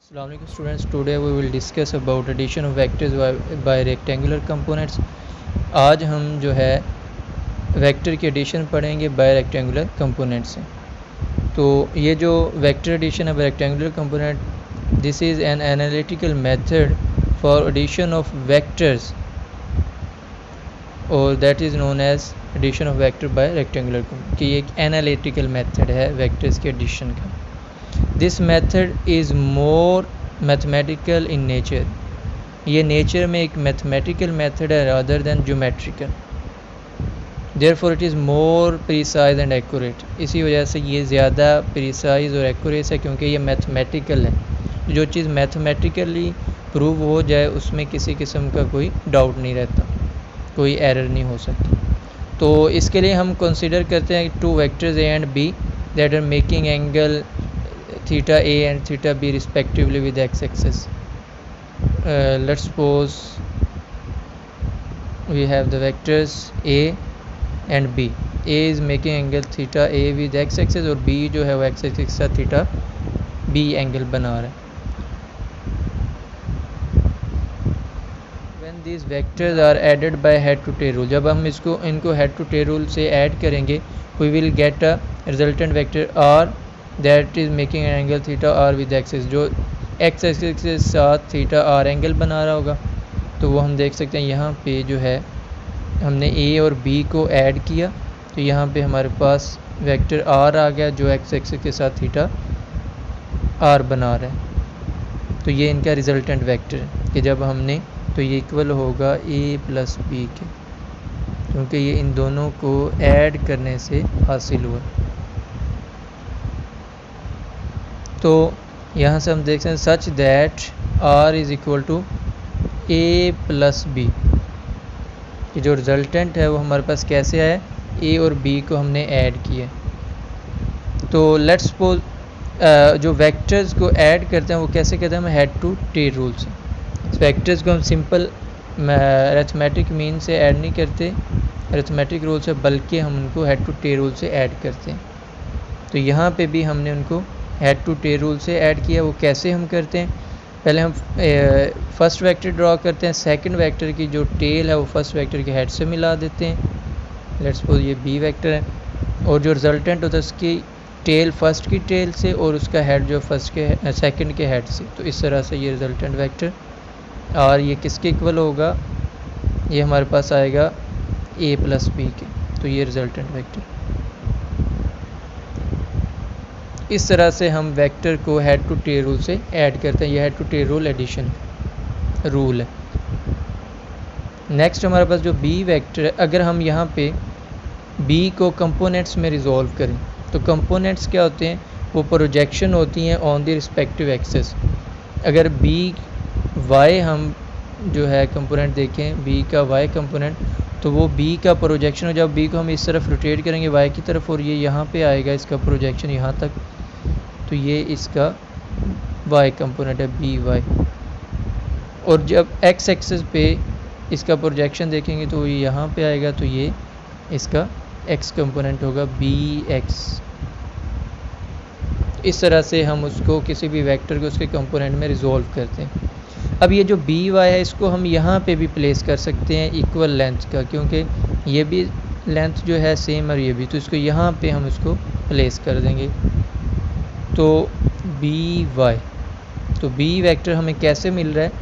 Assalamu alaikum students. Today we will discuss about addition of vectors by rectangular components. आज हम जो है vector की एडिशन पढ़ेंगे बाय रेक्टेंगुलर कंपोनेंट से। तो ये जो वेक्टर एडिशन है rectangular component, this is an analytical method for addition of vectors और that is known as addition of vector by rectangular component. कि एक एनालिटिकल मेथड है वेक्टर्स के एडिशन का। This method is more mathematical in nature. ये nature में एक mathematical method है rather than geometrical. Therefore it is more precise and accurate. इसी वजह से ये ज़्यादा प्रिसाइज और एक्यूरेट है क्योंकि ये मैथमेटिकल है। जो चीज़ मैथमेटिकली प्रूव हो जाए उसमें किसी किस्म का कोई डाउट नहीं रहता, कोई एरर नहीं हो सकती। तो इसके लिए हम कंसिडर करते हैं two vectors A and B that are making angle theta a and theta b respectively with x axis. Let's suppose we have the vectors a and b. A is making angle theta a with x axis और b जो है वो x axis के साथ theta b angle बना रहा है। When these vectors are added by head to tail rule, जब हम इनको head to tail rule से ऐड करेंगे we will get a resultant vector r that is making an angle theta R with axis, जो X axis के साथ theta R angle बना रहा होगा। तो वो हम देख सकते हैं यहाँ पे जो है हमने ए और बी को ऐड किया तो यहाँ पे हमारे पास वेक्टर आर आ गया जो एक्स एक्सिस के साथ थीटा आर बना रहा है। तो ये इनका रिजल्टेंट वेक्टर है कि जब हमने तो ये इक्वल होगा ए प्लस बी के, क्योंकि ये इन दोनों को ऐड करने से हासिल हुआ। तो यहाँ से हम देख सकते हैं such that R is equal to A plus B. कि जो रिजल्टेंट है वो हमारे पास कैसे है, ए और बी को हमने ऐड किया। तो लेट्स सपोज जो वेक्टर्स को ऐड करते हैं वो कैसे करते हैं, हम हेड टू टेल रूल से। वेक्टर्स को हम सिंपल अरिथमेटिक मीन से ऐड नहीं करते, अरिथमेटिक रूल से, बल्कि हम उनको हेड टू टेल रूल से ऐड करते हैं। तो यहाँ पे भी हमने उनको हेड टू टेल रूल से ऐड किया। वो कैसे हम करते हैं, पहले हम फर्स्ट वेक्टर ड्रॉ करते हैं, सेकंड वेक्टर की जो टेल है वो फर्स्ट वेक्टर के हेड से मिला देते हैं। लेट्स सपोज ये बी वेक्टर है और जो रिजल्टेंट होता है उसकी टेल फर्स्ट की टेल से और उसका हेड जो सेकंड के हेड से। तो इस तरह से ये रिजल्टेंट वेक्टर और ये किसके इक्वल होगा, ये हमारे पास आएगा ए प्लस बी के। तो ये रिजल्टेंट वेक्टर। इस तरह से हम वेक्टर को हेड टू टेल रूल से ऐड करते हैं। ये head to tail rule addition rule है। नेक्स्ट हमारे पास जो बी वेक्टर है, अगर हम यहाँ पे बी को कंपोनेंट्स में रिजॉल्व करें तो कंपोनेंट्स क्या होते हैं, वो प्रोजेक्शन होती हैं ऑन द रिस्पेक्टिव एक्सेस। अगर बी वाई हम जो है कंपोनेंट देखें, बी का वाई कंपोनेंट, तो वो बी का प्रोजेक्शन हो, जब बी को हम इस तरफ रोटेट करेंगे वाई की तरफ और ये यहाँ पे आएगा इसका प्रोजेक्शन यहाँ तक, तो ये इसका वाई कंपोनेंट है बी वाई। और जब एक्स एक्सिस पे इसका प्रोजेक्शन देखेंगे तो ये यहाँ पे आएगा, तो ये इसका एक्स कंपोनेंट होगा बी एक्स। इस तरह से हम उसको किसी भी वेक्टर को उसके कंपोनेंट में रिजॉल्व करते हैं। अब ये जो बी वाई है इसको हम यहाँ पे भी प्लेस कर सकते हैं इक्वल लेंथ का, क्योंकि ये भी लेंथ जो है सेम और ये भी, तो इसको यहाँ पे हम इसको प्लेस कर देंगे। तो बी वाई, तो बी वेक्टर हमें कैसे मिल रहा है,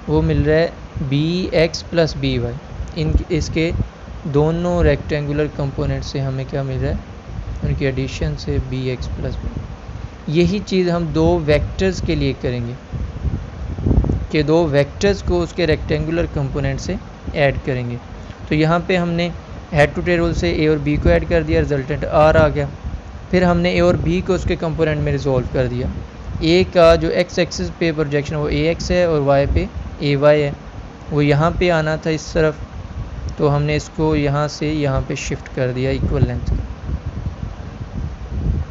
वो मिल रहा है B X plus B Y. इसके दोनों रेक्टेंगुलर कंपोनेंट से हमें क्या मिल रहा है, उनकी एडिशन से बी एक्स प्लस बी। यही चीज़ हम दो वेक्टर्स के लिए करेंगे कि दो वेक्टर्स को उसके रेक्टेंगुलर कंपोनेंट से ऐड करेंगे। तो यहाँ पे हमने हेड टू टेल रूल से ए और बी को ऐड कर दिया, रिजल्टेंट आर आ गया। फिर हमने ए और बी को उसके कंपोनेंट में रिजॉल्व कर दिया। ए का जो एक्स एक्सिस पे प्रोजेक्शन वो ए एक्स है और वाई पे ए वाई है, वो यहाँ पे आना था इस तरफ, तो हमने इसको यहाँ से यहाँ पे शिफ्ट कर दिया इक्वल लेंथ का।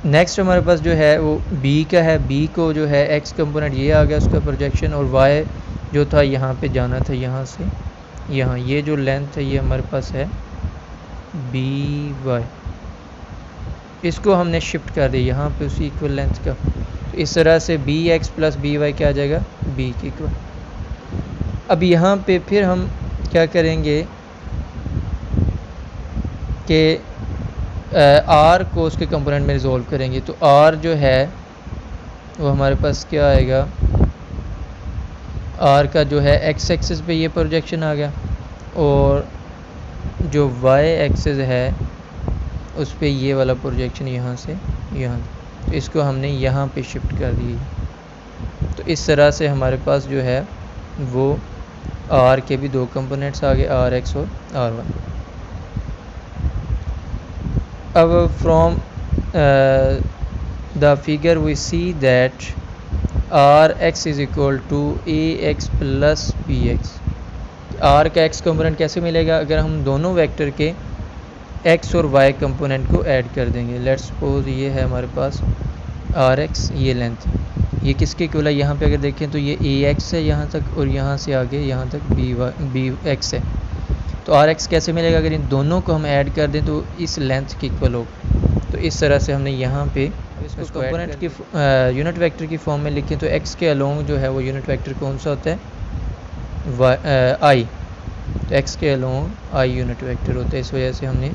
नेक्स्ट हमारे पास जो है वो बी का है, बी को जो है एक्स कंपोनेंट ये आ गया उसका प्रोजेक्शन, और वाई जो था यहाँ पे जाना था यहाँ से यहाँ, ये जो लेंथ है ये हमारे पास है बी वाई। इसको हमने शिफ्ट कर दिया यहाँ पे उसी इक्वल लेंथ का। तो इस तरह से B X plus B Y क्या आ जाएगा, बी के इक्वल। अब यहाँ पे फिर हम क्या करेंगे कि आर को उसके कंपोनेंट में रिजोल्व करेंगे। तो आर जो है वो हमारे पास क्या आएगा, आर का जो है एक्स एक्सिस पे ये प्रोजेक्शन आ गया और जो वाई एक्सिस है उस पे ये वाला प्रोजेक्शन यहाँ से यहाँ। तो इसको हमने यहाँ पे शिफ्ट कर दी। तो इस तरह से हमारे पास जो है वो आर के भी दो कंपोनेंट्स आ गए, आर एक्स और आर वाई। अब from the figure we see that R X is equal to A X plus B X. R का एक्स कंपोनेंट कैसे मिलेगा, अगर हम दोनों वेक्टर के एक्स और वाई कंपोनेंट को ऐड कर देंगे। लेट्स सपोज ये है हमारे पास आर एक्स, ये लेंथ, ये किसके इक्वल है, यहाँ पे अगर देखें तो ये ए एक्स है यहाँ तक और यहाँ से आगे यहाँ तक बी एक्स है। तो आर एक्स कैसे मिलेगा, अगर इन दोनों को हम ऐड कर दें तो इस लेंथ के इक्वल होगा। तो इस तरह से हमने यहाँ पे इसको कंपोनेंट की यूनिट वेक्टर की फॉर्म में लिखें तो एक्स के अलोंग जो है वो यूनिट वेक्टर कौन सा होता है, आई। तो एक्स के अलोंग आई यूनिट वेक्टर होता है, इस वजह से हमने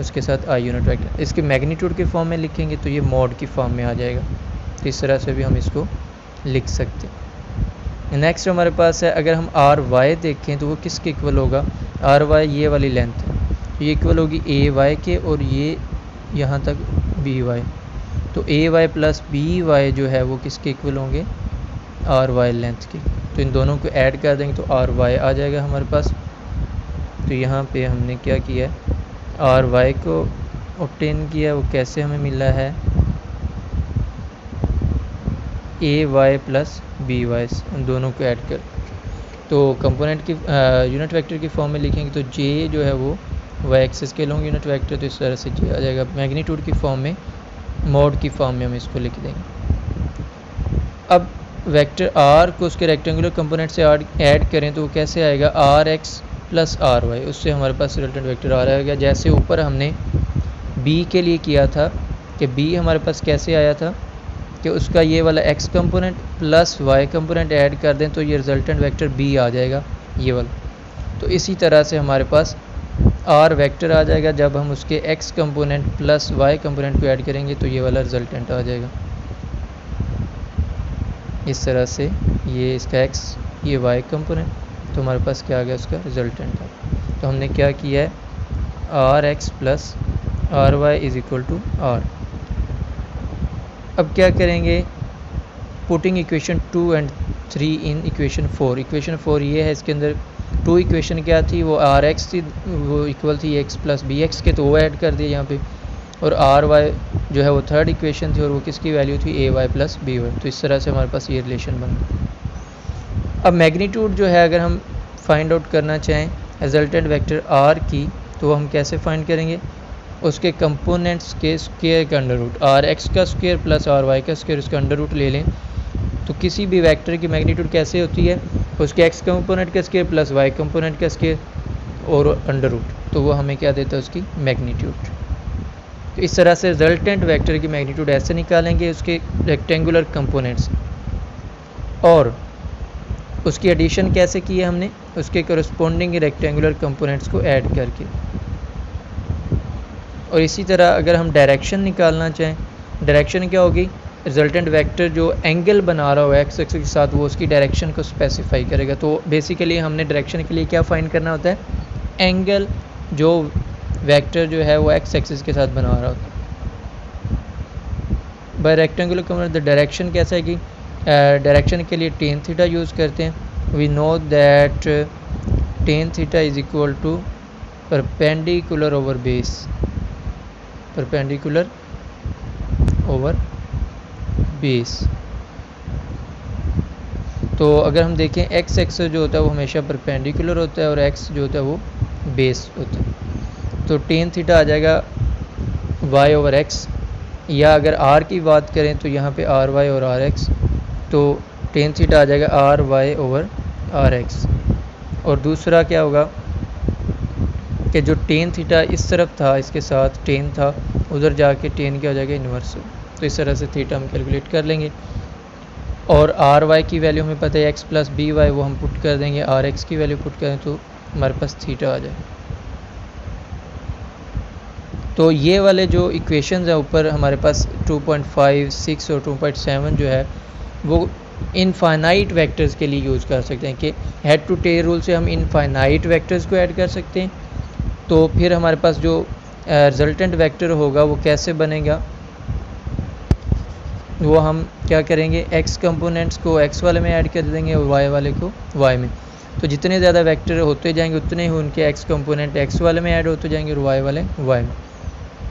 उसके साथ आई यूनिट वेक्टर। इसके मैग्नीट्यूड के फॉर्म में लिखेंगे तो ये मॉड की फॉर्म में आ जाएगा। तो इस तरह से भी हम इसको लिख सकते हैं। नेक्स्ट हमारे पास है, अगर हम आर वाई देखें तो वो किसके इक्वल होगा, आर वाई ये वाली लेंथ है, तो ये इक्वल होगी ए वाई के और ये यहाँ तक बी वाई। तो ए वाई प्लस बी वाई जो है वो किसके इक्वल होंगे, आर वाई लेंथ के। तो इन दोनों को ऐड कर देंगे तो आर वाई आ जाएगा हमारे पास। तो यहाँ पे हमने क्या किया है, आर वाई को ऑब्टेन किया, वो कैसे हमें मिला है, ए वाई प्लस बी वाई, उन दोनों को ऐड कर। तो कंपोनेंट की यूनिट वेक्टर की फॉर्म में लिखेंगे तो जे जो है वो वाई एक्सिस के लॉन्ग यूनिट वेक्टर, तो इस तरह से जे आ जाएगा। मैग्नीट्यूड की फॉर्म में, मॉड की फॉर्म में हम इसको लिख देंगे। अब वेक्टर आर को उसके रेक्टेंगुलर कंपोनेंट से ऐड करें तो वो कैसे आएगा, R X plus R Y, उससे हमारे पास रिजल्टेंट वेक्टर आ रहेगा। जैसे ऊपर हमने बी के लिए किया था कि बी हमारे पास कैसे आया था कि उसका ये वाला X component plus Y component add कर दें तो ये रिजल्टेंट वेक्टर बी आ जाएगा ये वाला। तो इसी तरह से हमारे पास आर वेक्टर आ जाएगा जब हम उसके X component plus Y component को ऐड करेंगे तो ये वाला रिजल्टेंट आ जाएगा। इस तरह से ये इसका एक्स, ये वाई कंपोनेंट, तो हमारे पास क्या आ गया, उसका रिजल्टेंट है। तो हमने क्या किया है, R X plus R Y is equal to R. अब क्या करेंगे, putting equation 2 and 3 in equation 4। Equation 4 ये है, इसके अंदर 2 इक्वेशन क्या थी, वो आर एक्स थी, वो इक्वल थी एक्स प्लस बी एक्स के, तो वो ऐड कर दिए यहाँ पे। और आर वाई जो है वो थर्ड इक्वेशन थी और वो किसकी वैल्यू थी, ए वाई प्लस बी वाई। तो इस तरह से हमारे पास ये रिलेशन बन गया। अब मैग्नीट्यूड जो है अगर हम फाइंड आउट करना चाहें रिजल्टेंट वेक्टर आर की, तो हम कैसे फाइंड करेंगे, उसके कंपोनेंट्स के स्क्वायर का अंडर रूट, आर एक्स का स्क्वायर प्लस आर वाई का स्क्वायर, उसका अंडर रूट ले लें। तो किसी भी वेक्टर की मैग्नीट्यूड कैसे होती है, उसके एक्स कंपोनेंट का स्क्वायर प्लस वाई कंपोनेंट का स्क्वायर और अंडर रूट, तो वो हमें क्या देता है, उसकी मैग्नीट्यूड। तो इस तरह से रिजल्टेंट वेक्टर की मैग्नीट्यूड ऐसे निकालेंगे, उसके रेक्टेंगुलर कंपोनेंट्स और उसकी एडिशन कैसे की है हमने, उसके करस्पॉन्डिंग रेक्टेंगुलर कंपोनेंट्स को ऐड करके। और इसी तरह अगर हम डायरेक्शन निकालना चाहें, डायरेक्शन क्या होगी, रिजल्टेंट वेक्टर जो एंगल बना रहा हो एक्स एक्सिस के साथ वो उसकी डायरेक्शन को स्पेसिफाई करेगा। तो बेसिकली हमने डायरेक्शन के लिए क्या फाइंड करना होता है, एंगल जो वेक्टर जो है वो एक्स एक्सिस के साथ बना रहा होता है। Bye rectangular component the direction कैसा है कि डायरेक्शन के लिए टेन थीटा यूज़ करते हैं। We know that tan theta is equal to perpendicular over base, perpendicular over base. तो अगर हम देखें एक्स एक्स जो होता है वो हमेशा परपेंडिकुलर होता है और एक्स जो होता है वो बेस होता है। तो टेन थीटा आ जाएगा वाई ओवर एक्स, या अगर आर की बात करें तो यहाँ पे आर वाई और आर एक्स, तो टेन थीटा आ जाएगा R Y over R X. और दूसरा क्या होगा कि जो टेन थीटा इस तरफ था, इसके साथ टेन था, उधर जाके tan क्या हो जाएगा, इन्वर्स। तो इस तरह से थीटा हम कैलकुलेट कर लेंगे। और आर वाई की वैल्यू हमें पता है एक्स प्लस बी वाई, वो हम पुट कर देंगे। आर एक्स की वैल्यू पुट करें तो हमारे पास थीटा आ जाए। तो ये वाले जो इक्वेशंस हैं ऊपर हमारे पास 2.5, 6 और 2.7 जो है वो इनफाइनाइट वेक्टर्स के लिए यूज़ कर सकते हैं कि हेड टू टेल रूल से हम इनफाइनाइट वेक्टर्स को ऐड कर सकते हैं। तो फिर हमारे पास जो रिजल्टेंट वेक्टर होगा वो कैसे बनेगा, वो हम क्या करेंगे, x कंपोनेंट्स को x वाले में ऐड कर देंगे और y वाले को y में। तो जितने ज़्यादा वेक्टर होते जाएंगे उतने ही उनके x कंपोनेंट x वाले में ऐड होते जाएंगे और y वाले y में।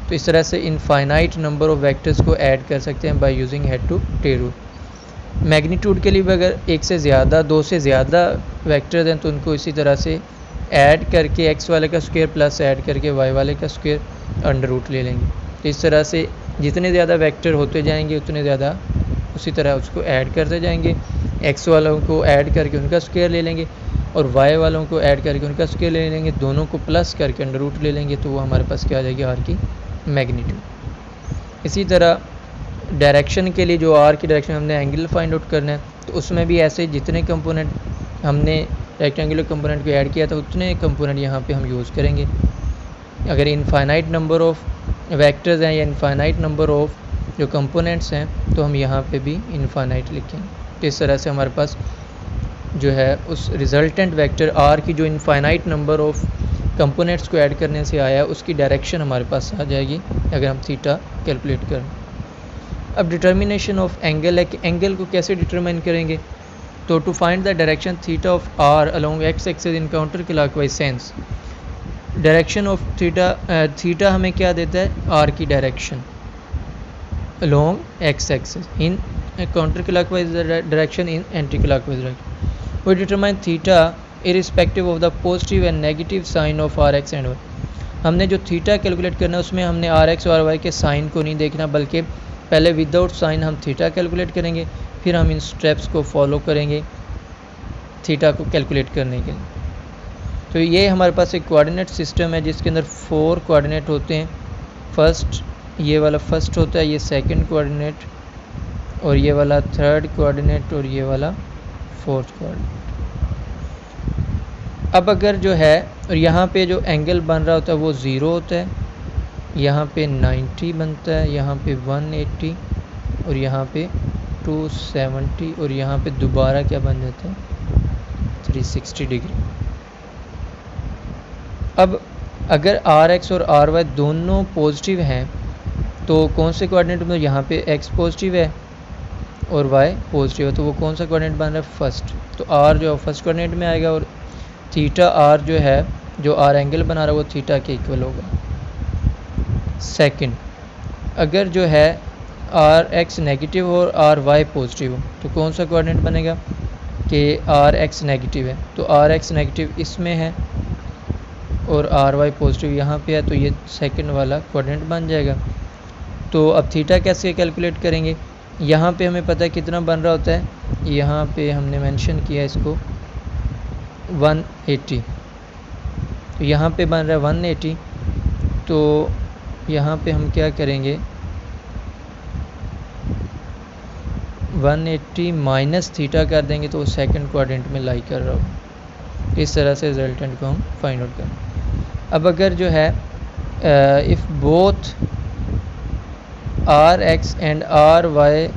तो इस तरह से इनफाइनाइट नंबर ऑफ वेक्टर्स को ऐड कर सकते हैं by using head to tail rule. Magnitude के लिए भी अगर एक से ज़्यादा, दो से ज़्यादा वेक्टर्स हैं तो उनको इसी तरह से ऐड करके x वाले का स्क्वायर प्लस ऐड करके y वाले का स्क्वायर अंडर रूट ले लेंगे। तो इस तरह से जितने ज़्यादा वेक्टर होते जाएंगे उतने ज़्यादा उसी तरह उसको ऐड करते जाएंगे। x वालों को ऐड करके उनका स्क्वायर ले लेंगे और y वालों को ऐड करके उनका स्क्वायर ले लेंगे, दोनों को प्लस करके अंडर रूट ले लेंगे। तो वो हमारे पास क्या आ जाएगी, r की मैग्नीट्यूड। इसी तरह डायरेक्शन के लिए जो r की डायरेक्शन हमने एंगल फाइंड आउट करना है, तो उसमें भी ऐसे जितने कंपोनेंट हमने रेक्टेंगुलर कंपोनेंट को ऐड किया था उतने कंपोनेंट यहाँ पे हम यूज़ करेंगे। अगर इनफाइनाइट नंबर ऑफ वेक्टर्स हैं या इनफाइनाइट नंबर ऑफ जो कंपोनेंट्स हैं तो हम यहाँ पे भी इनफाइनाइट लिखेंगे। तो इस तरह से हमारे पास जो है उस रिजल्टेंट वेक्टर r की जो इनफाइनाइट नंबर ऑफ कंपोनेंट्स को ऐड करने से आया उसकी डायरेक्शन हमारे पास आ जाएगी अगर हम थीटा कैलकुलेट करें। अब डिटर्मिनेशन ऑफ एंगल है कि एंगल को कैसे डिटरमाइन करेंगे। तो to find the direction theta of r along x axis in counter clockwise sense, direction of theta हमें क्या देता है, r की direction along x axis in counter clockwise direction in anti clockwise direction. We determine theta irrespective of the positive and negative sign of R X and Y. हमने जो थीटा calculate करना है उसमें हमने आर एक्स और Y के sign को नहीं देखना, बल्कि पहले विदाउट साइन हम थीटा कैलकुलेट करेंगे, फिर हम इन स्टेप्स को फॉलो करेंगे थीटा को कैलकुलेट करने के लिए। तो ये हमारे पास एक कोऑर्डिनेट सिस्टम है जिसके अंदर 4 कोऑर्डिनेट होते हैं। फर्स्ट, ये वाला फर्स्ट होता है, ये सेकंड कोऑर्डिनेट, और ये वाला थर्ड कोऑर्डिनेट, और ये वाला फोर्थ कोऑर्डिनेट। अब अगर जो है और यहाँ पे जो एंगल बन रहा होता है वो 0 होता है, यहाँ पे 90 बनता है, यहाँ पे 180 और यहाँ पे 270 और यहाँ पे दोबारा क्या बन जाता है 360 डिग्री। अब अगर आर एक्स और आर वाई दोनों पॉजिटिव हैं तो कौन से कोऑर्डिनेट में, यहाँ पे एक्स पॉजिटिव है और वाई पॉजिटिव है, तो वो कौन सा कोऑर्डिनेट बन रहा है, फर्स्ट। तो आर जो है फर्स्ट कोऑर्डिनेट में आएगा और थीटा आर जो है, जो आर एंगल बना रहा है वो थीटा के इक्वल होगा। सेकंड, अगर जो है आर एक्स नेगेटिव हो और आर वाई पॉजिटिव हो तो कौन सा कोऑर्डिनेट बनेगा कि आर एक्स नेगेटिव है, तो आर एक्स नेगेटिव इसमें है और आर वाई पॉजिटिव यहाँ पे है, तो ये सेकंड वाला कोऑर्डिनेट बन जाएगा। तो अब थीटा कैसे कैलकुलेट करेंगे, यहाँ पे हमें पता है कितना बन रहा होता है, यहाँ पे हमने मेंशन किया इसको 180, तो यहाँ पे बन रहा है 180, तो यहाँ पे हम क्या करेंगे 180 माइनस थीटा कर देंगे तो वो सेकंड क्वाड्रेंट में लाई कर रहा हो। इस तरह से रिजल्टेंट को हम फाइंड आउट करें। अब अगर जो है if both R X and R Y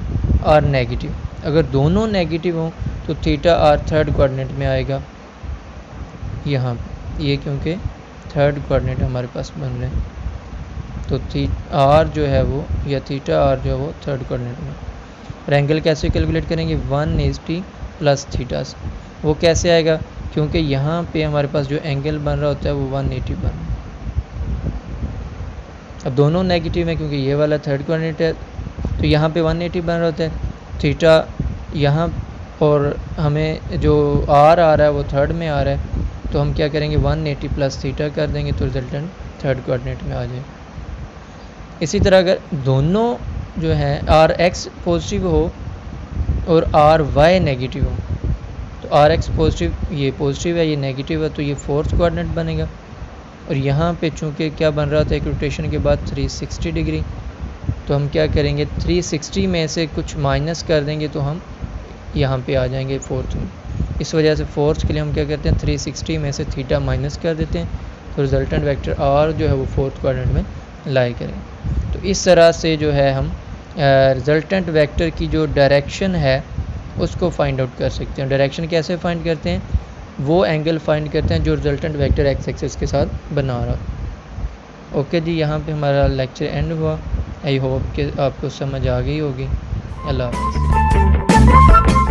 are negative, अगर दोनों नेगेटिव हों तो थीटा आर थर्ड क्वाड्रेंट में आएगा यहाँ पे, ये क्योंकि थर्ड कोऑर्डिनेट हमारे पास बन रहे हैं, तो आर जो है वो या थीटा आर जो है वो थर्ड कोऑर्डिनेट में। और एंगल कैसे कैलकुलेट करेंगे 180 प्लस थीटा से, वो कैसे आएगा क्योंकि यहाँ पे हमारे पास जो एंगल बन रहा होता है वो 180 बन रहा है। अब दोनों नेगेटिव है क्योंकि ये वाला थर्ड कोऑर्डिनेट है, तो यहाँ पे 180 बन रहा होता है थीटा यहाँ, और हमें जो आर आ रहा है वो थर्ड में आ रहा है, तो हम क्या करेंगे 180 प्लस थीटा कर देंगे तो रिजल्टेंट थर्ड कोऑर्डिनेट में आ जाए। इसी तरह अगर दोनों जो है आर एक्स पॉजिटिव हो और आर वाई नेगेटिव हो, तो आर एक्स पॉजिटिव, ये पॉजिटिव है ये नेगेटिव है, तो ये फोर्थ कोऑर्डिनेट बनेगा। और यहाँ पे चूँकि क्या बन रहा था एक रोटेशन के बाद 360 डिग्री, तो हम क्या करेंगे 360 में से कुछ माइनस कर देंगे तो हम यहाँ पे आ जाएंगे फोर्थ में। इस वजह से फोर्थ के लिए हम क्या करते हैं 360 में से थीटा माइनस कर देते हैं, तो रिजल्टेंट वेक्टर आर जो है वो फोर्थ क्वाड्रेंट में लाई करें। तो इस तरह से जो है हम रिजल्टेंट वेक्टर की जो डायरेक्शन है उसको फाइंड आउट कर सकते हैं। डायरेक्शन कैसे फाइंड करते हैं, वो एंगल फाइंड करते हैं जो रिजल्टेंट वेक्टर एक्स एक्सिस के साथ बना रहा। ओके जी, यहाँ पे हमारा लेक्चर एंड हुआ। आई होप कि आपको समझ आ गई होगी। अल्लाह हाफ़िज़।